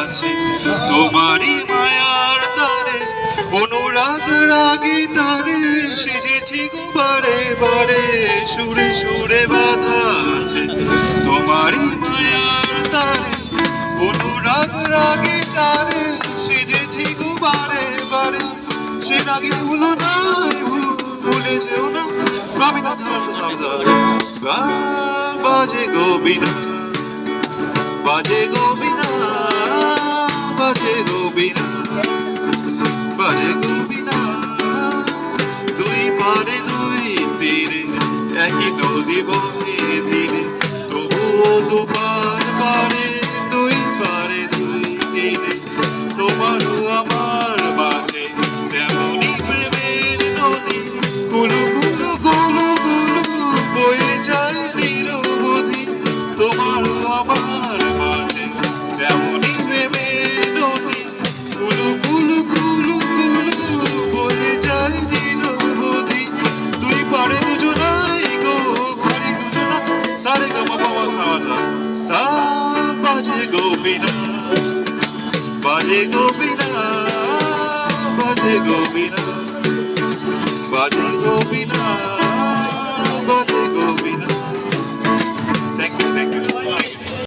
আছে তোমারই মায়ার তারে, অনুরাগ রাগে তারে সেজেছি গো বারে বারে, সুরে সুরে বাধা আছে তোমারই মায়ার তারে, অনুরাগ রাগে তারে সেজেছি গো বারে বারে, সে রাগে ভুলো না ভুলে যেও না, আমি না বাজে গোবিনা, বাজে গোবিনা, বাজে গোবিনা, বাজে গোবিনা। দুই পারে দুই তীরে একই নদী বহে ধীরে, তবুও দুপার পারে দুই পারে দুই তীরে, তোমারও আমার মাঝে তেমনি প্রেমের নদী, কুলু কুলু কুলু কুলু বয়ে যায় নিরবধি, তোমারও আমার মাঝে তেমনি প্রেমের নদী, কুলু কুলু কুলু কুলু বয়ে যায় নিরবধি, দুই পারে দুজনাই গো ঘরে দুজনা, সারে গা মা বাবা সাজা সা, বাজে গোবিনা, বাজে গোবিনা, বাজে গোবিনা।